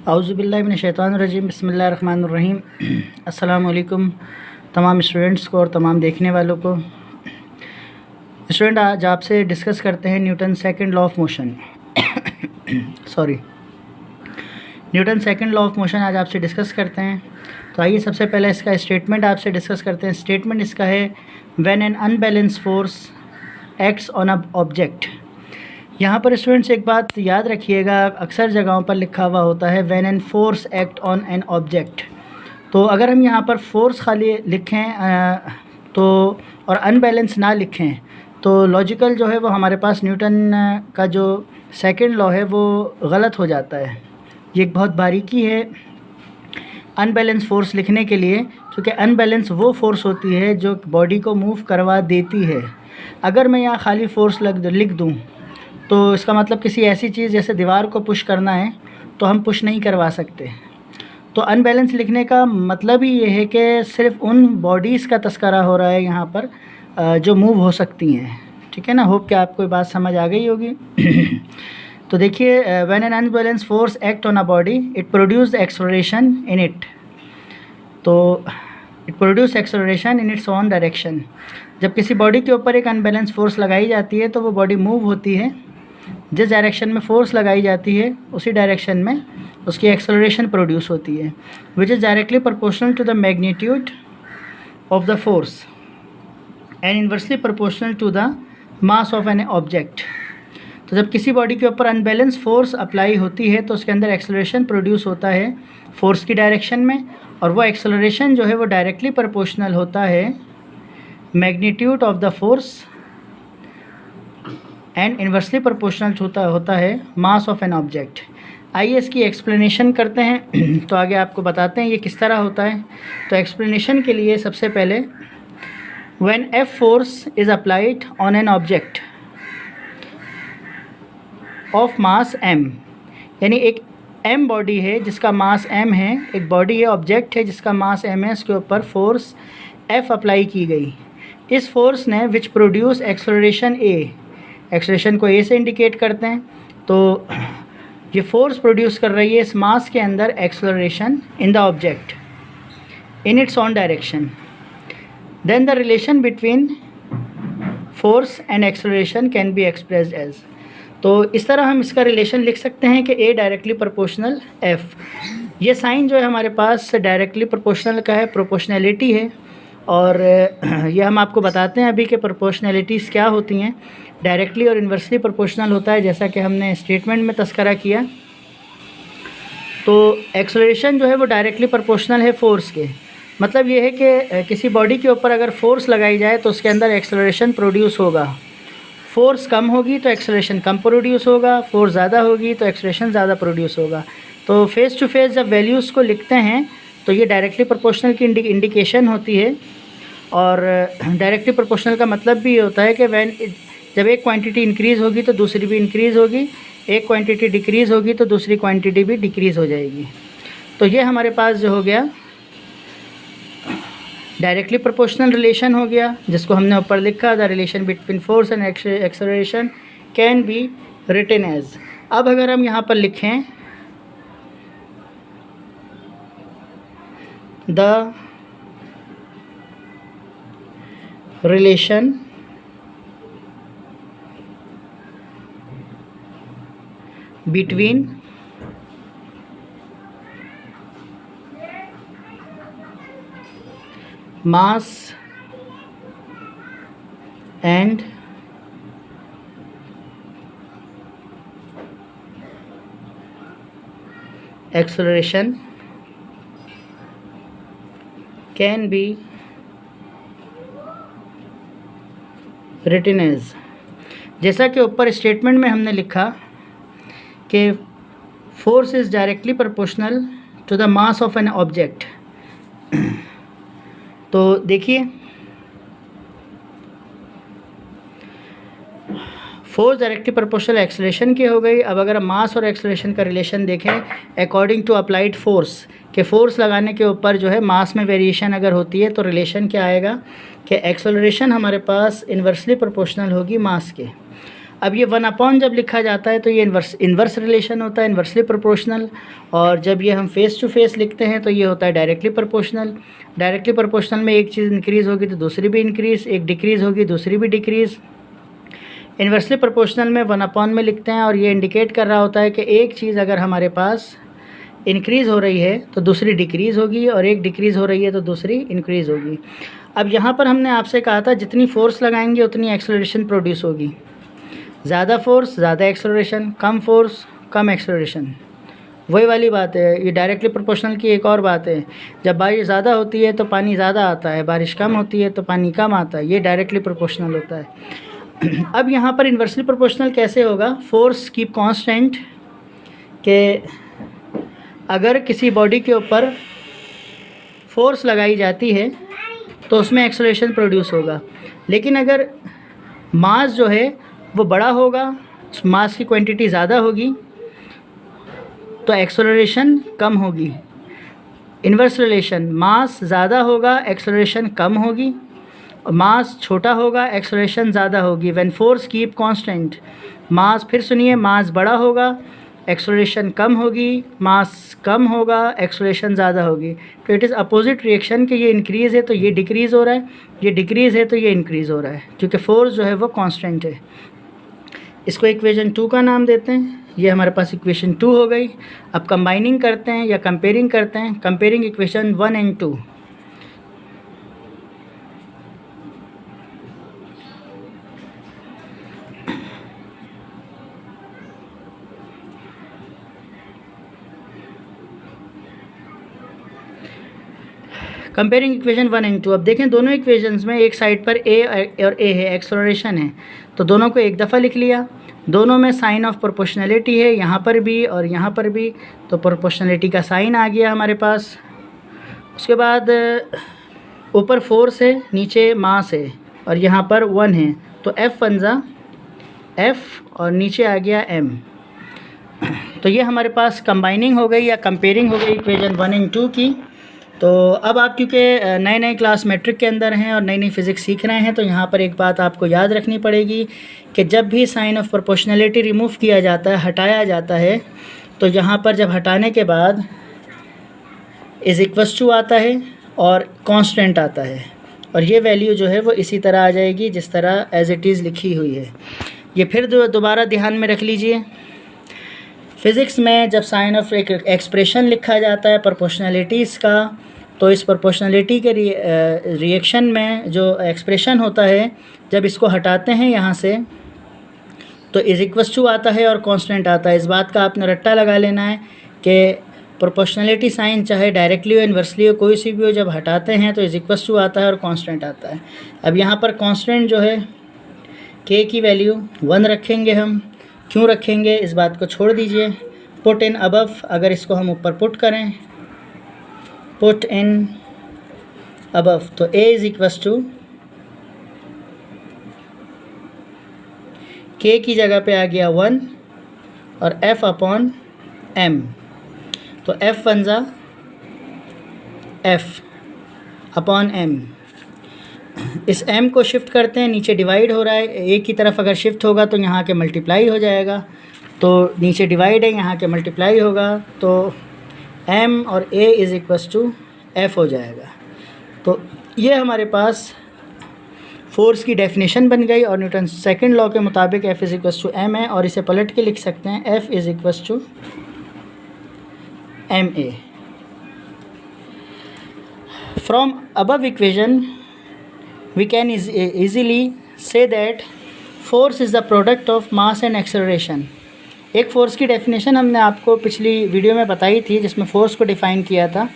औज़ुबिल्लाहिमिनश्शैतानिर्रजीम बिस्मिल्लाहिर्रहमानिर्रहीम। अस्सलाम वालेकुम तमाम स्टूडेंट्स को और तमाम देखने वालों को। स्टूडेंट, आज आपसे डिस्कस करते हैं Newton second law of motion Newton second law of motion आज आपसे डिस्कस करते हैं। तो आइए सबसे पहले इसका स्टेटमेंट आपसे डिस्कस करते हैं। स्टेटमेंट इसका है, when an unbalance force acts on a object. यहाँ पर स्टूडेंट्स एक बात याद रखिएगा, अक्सर जगहों पर लिखा हुआ होता है when an force act on an object. तो अगर हम यहाँ पर फोर्स खाली लिखें तो और अनबैलेंस ना लिखें तो लॉजिकल जो है वो हमारे पास न्यूटन का जो सेकंड लॉ है वो गलत हो जाता है। ये एक बहुत बारीकी है अनबैलेंस फोर्स लिखने के लिए, क्योंकि अनबैलेंस वो फोर्स होती है जो बॉडी को मूव करवा देती है। अगर मैं यहाँ खाली फोर्स लिख दूँ तो इसका मतलब किसी ऐसी चीज़ जैसे दीवार को पुश करना है तो हम पुश नहीं करवा सकते। तो अनबैलेंस लिखने का मतलब ही ये है कि सिर्फ उन बॉडीज़ का तस्करा हो रहा है यहाँ पर जो मूव हो सकती हैं। ठीक है ना, होप कि आपको ये बात समझ आ गई होगी। तो देखिए, when an unbalance force act on a body it produce acceleration in it. तो it produce acceleration in its own direction. जब किसी बॉडी के ऊपर एक अनबैलेंस फोर्स लगाई जाती है तो वो बॉडी मूव होती है। जिस डायरेक्शन में फ़ोर्स लगाई जाती है उसी डायरेक्शन में उसकी एक्सेलरेशन प्रोड्यूस होती है, which is directly proportional to the magnitude of the force and inversely proportional to the mass of an object. तो जब किसी बॉडी के ऊपर अनबैलेंस फोर्स अप्लाई होती है तो उसके अंदर एक्सेलरेशन प्रोड्यूस होता है फोर्स की डायरेक्शन में, और वो एक्सेलरेशन जो है वो डायरेक्टली प्रोपोर्शनल होता है magnitude of the force and inversely proportional होता है मास ऑफ एन ऑब्जेक्ट। आइए इसकी एक्सप्लेनेशन करते हैं। तो आगे आपको बताते हैं ये किस तरह होता है। तो एक्सप्लेनेशन के लिए सबसे पहले, when F force is applied on an object of mass M, यानी एक एम बॉडी है जिसका मास एम है, एक बॉडी है, ऑब्जेक्ट है जिसका मास एम है, इसके ऊपर फोर्स एफ अप्लाई की गई। इस फोर्स ने which produce acceleration A, acceleration को ए से इंडिकेट करते हैं, तो ये फोर्स प्रोड्यूस कर रही है इस मास के अंदर acceleration in the object in its on direction. Then the relation between force and acceleration can be expressed as. तो इस तरह हम इसका रिलेशन लिख सकते हैं कि ए डायरेक्टली प्रोपोर्शनल एफ। ये साइन जो है हमारे पास डायरेक्टली प्रोपोर्शनल का है, प्रोपोर्शनैलिटी है, और ये हम आपको बताते हैं अभी कि प्रोपोर्शनैलिटीज़ क्या होती हैं। डायरेक्टली और इन्वर्सली प्रोपोर्शनल होता है, जैसा कि हमने स्टेटमेंट में तस्करा किया। तो एक्सेलरेशन जो है वो डायरेक्टली प्रोपोर्शनल है फोर्स के। मतलब ये है कि किसी बॉडी के ऊपर अगर फोर्स लगाई जाए तो उसके अंदर एक्सेलरेशन प्रोड्यूस होगा। फोर्स कम होगी तो एक्सेलरेशन कम प्रोड्यूस होगा, फोर्स ज़्यादा होगी तो एक्सेलरेशन ज़्यादा प्रोड्यूस होगा। तो फेस टू फेस जब वैल्यूज़ को लिखते हैं तो ये डायरेक्टली प्रोपोर्शनल की इंडिकेशन होती है। और डायरेक्टली प्रोपोर्शनल का मतलब भी ये होता है कि जब एक क्वांटिटी इंक्रीज़ होगी तो दूसरी भी इंक्रीज़ होगी, एक क्वांटिटी डिक्रीज़ होगी तो दूसरी क्वांटिटी भी डिक्रीज़ हो जाएगी। तो ये हमारे पास जो हो गया डायरेक्टली प्रोपोर्शनल रिलेशन हो गया, जिसको हमने ऊपर लिखा, the relation between force and acceleration can be written as. अब अगर हम यहाँ पर लिखें the relation between mass and acceleration can be written as, जैसा कि ऊपर स्टेटमेंट में हमने लिखा कि force is directly proportional to the mass of an object. तो देखिए, फोर्स डायरेक्टली प्रोपोर्शनल एक्सेलरेशन की हो गई। अब अगर हम मास और एक्सेलरेशन का रिलेशन देखें अकॉर्डिंग टू अप्लाइड फोर्स, के फोर्स लगाने के ऊपर जो है मास में वेरिएशन अगर होती है तो रिलेशन क्या आएगा कि एक्सेलरेशन हमारे पास इन्वर्सली प्रोपोर्शनल होगी मास के। अब ये 1 जब लिखा जाता है तो ये इन्वर्स रिलेशन होता है, इन्वर्सली प्रोपोर्शनल। और जब ये हम फेस टू फेस लिखते हैं तो ये होता है डायरेक्टली प्रोपोर्शनल। डायरेक्टली प्रोपोर्शनल में एक चीज़ इंक्रीज़ होगी तो दूसरी भी इंक्रीज़, एक डिक्रीज़ होगी दूसरी भी डिक्रीज़। इन्वर्सली प्रोपोर्शनल में 1 में लिखते हैं और ये इंडिकेट कर रहा होता है कि एक चीज़ अगर हमारे पास इंक्रीज़ हो रही है तो दूसरी डिक्रीज़ होगी, और एक डिक्रीज़ हो रही है तो दूसरी इंक्रीज़ होगी। अब यहाँ पर हमने आपसे कहा था जितनी फ़ोर्स लगाएंगे उतनी एक्सेलरेशन प्रोड्यूस होगी। ज़्यादा फोर्स ज़्यादा एक्सेलरेशन, कम फोर्स कम एक्सेलरेशन, वही वाली बात है। ये डायरेक्टली प्रोपोर्शनल की एक और बात है, जब बारिश ज़्यादा होती है तो पानी ज़्यादा आता है, बारिश कम होती है तो पानी कम आता है, ये डायरेक्टली प्रोपोर्शनल होता है। अब यहाँ पर इन्वर्सली प्रोपोर्शनल कैसे होगा? फोर्स कीप कांस्टेंट, के अगर किसी बॉडी के ऊपर फोर्स लगाई जाती है तो उसमें एक्सेलरेशन प्रोड्यूस होगा, लेकिन अगर मास जो है वो बड़ा होगा, मास की क्वांटिटी ज़्यादा होगी तो एक्सेलरेशन कम होगी। इन्वर्स रिलेशन, मास ज़्यादा होगा एक्सेलरेशन कम होगी, और मास छोटा होगा एक्सेलरेशन ज़्यादा होगी। व्हेन फोर्स कीप कांस्टेंट, मास, फिर सुनिए, मास बड़ा होगा एक्सेलरेशन कम होगी, मास कम होगा एक्सेलरेशन ज़्यादा होगी। तो इट इज़ अपोजिट रिएक्शन कि ये इंक्रीज़ है तो ये डिक्रीज़ हो रहा है, ये डिक्रीज़ है तो ये इंक्रीज़ हो रहा है, क्योंकि फोर्स जो है वो कांस्टेंट है। इसको इक्वेशन 2 का नाम देते हैं। ये हमारे पास इक्वेशन 2 हो गई। अब कंबाइनिंग करते हैं या कंपेयरिंग करते हैं, comparing equation 1 and 2। Comparing equation 1 and 2। अब देखें दोनों इक्वेशंस में एक साइड पर ए और ए है, एक्सेलरेशन है, तो दोनों को एक दफ़ा लिख लिया। दोनों में साइन ऑफ प्रोपोर्शनलिटी है, यहाँ पर भी और यहाँ पर भी, तो प्रोपोर्शनलिटी का साइन आ गया हमारे पास। उसके बाद ऊपर फोर्स है, नीचे मास है, और यहाँ पर 1 है, तो F 1 ज़ा F और नीचे आ गया M। तो ये हमारे पास कंबाइनिंग हो गई या कंपेयरिंग हो गई इक्वेशन 1 एंड 2 की। तो अब आप क्योंकि नए नए क्लास मैट्रिक के अंदर हैं और नई नई फ़िज़िक्स सीख रहे हैं, तो यहाँ पर एक बात आपको याद रखनी पड़ेगी कि जब भी साइन ऑफ प्रोपोर्शनलिटी रिमूव किया जाता है, हटाया जाता है, तो यहाँ पर जब हटाने के बाद इज़ इक्वल्स टू आता है और कांस्टेंट आता है, और ये वैल्यू जो है वो इसी तरह आ जाएगी जिस तरह एज इट इज़ लिखी हुई है। ये फिर दोबारा ध्यान में रख लीजिए, फ़िज़िक्स में जब साइन ऑफ एक एक्सप्रेशन लिखा जाता है प्रोपोर्शनलिटीज़ का, तो इस प्रोपोर्शनलिटी के रिएक्शन में जो एक्सप्रेशन होता है, जब इसको हटाते हैं यहाँ से तो इज़ इक्वल्स टू आता है और कांस्टेंट आता है। इस बात का आपने रट्टा लगा लेना है कि प्रोपोर्शनलिटी साइन चाहे डायरेक्टली हो इन्वर्सली हो, कोई सी भी हो, जब हटाते हैं तो इज़ इक्वल्स टू आता है और कांस्टेंट आता है। अब यहाँ पर कांस्टेंट जो है के की वैल्यू 1 रखेंगे हम। क्यों रखेंगे इस बात को छोड़ दीजिए। पुट इन अबव, अगर इसको हम ऊपर पुट करें, पुट इन अबव, तो a is equals to k की जगह पे आ गया 1 और f अपॉन m, तो f 1 ज़ा f अपॉन m। इस m को शिफ्ट करते हैं, नीचे डिवाइड हो रहा है, a की तरफ अगर शिफ्ट होगा तो यहाँ के मल्टीप्लाई हो जाएगा, तो नीचे डिवाइड है, यहाँ के मल्टीप्लाई होगा, तो m और a is equals to f हो जाएगा। तो ये हमारे पास फोर्स की डेफिनेशन बन गई, और न्यूटन सेकंड लॉ के मुताबिक F is equals to m है, और इसे पलट के लिख सकते हैं F is equals to ma। From above equation we can easily say that force is the product of mass and acceleration। एक फ़ोर्स की डेफिनेशन हमने आपको पिछली वीडियो में बताई थी, जिसमें फ़ोर्स को डिफ़ाइन किया था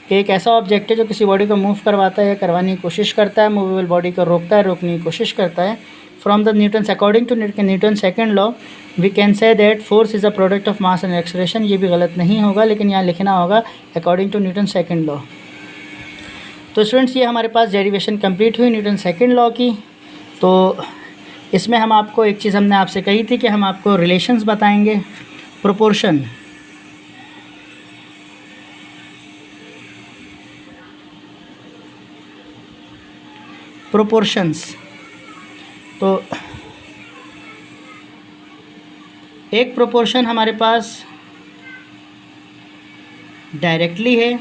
कि एक ऐसा ऑब्जेक्ट है जो किसी बॉडी को मूव करवाता है या करवाने की कोशिश करता है, मूवेबल बॉडी को रोकता है, रोकने की कोशिश करता है। From the Newton, according to Newton second law, we can say that force is a product of mass and acceleration. ये भी गलत नहीं होगा, लेकिन यहाँ लिखना होगा according to Newton second law. तो स्टूडेंट्स, ये हमारे पास डेरिवेशन कंप्लीट हुई न्यूटन सेकंड लॉ की। तो इसमें हम आपको एक चीज़ हमने आपसे कही थी कि हम आपको रिलेशंस बताएंगे, प्रोपोर्शन, प्रोपोर्शंस। तो एक प्रोपोर्शन हमारे पास डायरेक्टली है,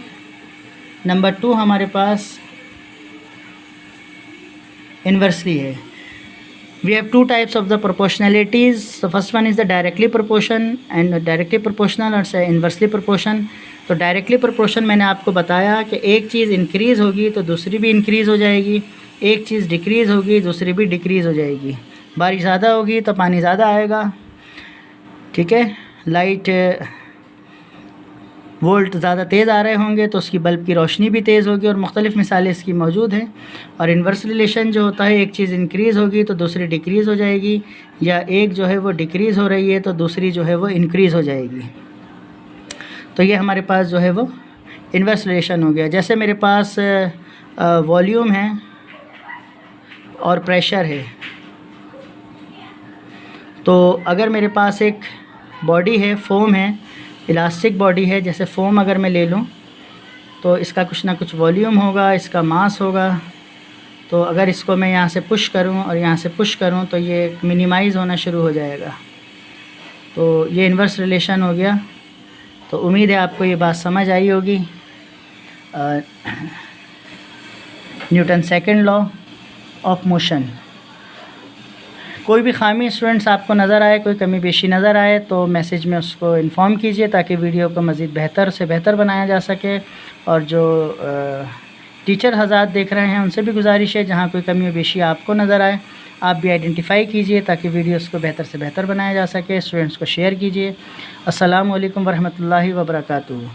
नंबर 2 हमारे पास इन्वर्सली है। We have two types of the proportionalities. The first one is the directly proportion and directly proportional और inversely proportion। तो डायरेक्टली प्रोपोर्शन मैंने आपको बताया कि एक चीज़ इंक्रीज़ होगी तो दूसरी भी इंक्रीज़ हो जाएगी, एक चीज़ डिक्रीज़ होगी दूसरी भी डिक्रीज़ हो जाएगी। बारिश ज़्यादा होगी तो पानी ज़्यादा आएगा, ठीक है। लाइट वोल्ट ज़्यादा तेज़ आ रहे होंगे तो उसकी बल्ब की रोशनी भी तेज़ होगी, और मुख्तलिफ़ मिसालें इसकी मौजूद हैं। और इन्वर्स रिलेशन जो होता है, एक चीज़ इंक्रीज़ होगी तो दूसरी डिक्रीज़ हो जाएगी, या एक जो है वो डिक्रीज़ हो रही है तो दूसरी जो है वो इंक्रीज़ हो जाएगी। तो ये हमारे पास जो है वो इन्वर्स रिलेशन हो गया। जैसे मेरे पास वॉल्यूम है और प्रेशर है, तो अगर मेरे पास एक बॉडी है, फोम है, इलास्टिक बॉडी है, जैसे फोम अगर मैं ले लूँ तो इसका कुछ ना कुछ वॉल्यूम होगा, इसका मास होगा। तो अगर इसको मैं यहाँ से पुश करूँ और यहाँ से पुश करूँ तो ये मिनिमाइज़ होना शुरू हो जाएगा। तो ये इन्वर्स रिलेशन हो गया। तो उम्मीद है आपको ये बात समझ आई होगी। Newton second law of motion. कोई भी खामी स्टूडेंट्स आपको नज़र आए, कोई कमी पेशी नज़र आए तो मैसेज में उसको इन्फॉर्म कीजिए ताकि वीडियो को मज़ीद बेहतर से बेहतर बनाया जा सके। और जो टीचर हज़रात देख रहे हैं उनसे भी गुजारिश है, जहाँ कोई कमी पेशी आपको नज़र आए आप भी आइडेंटिफ़ाई कीजिए ताकि वीडियोस को बेहतर से बेहतर बनाया जा सके। स्टूडेंट्स को शेयर कीजिए। अस्सलामु अलैकुम वरहमतुल्लाहि वबरकातुहू।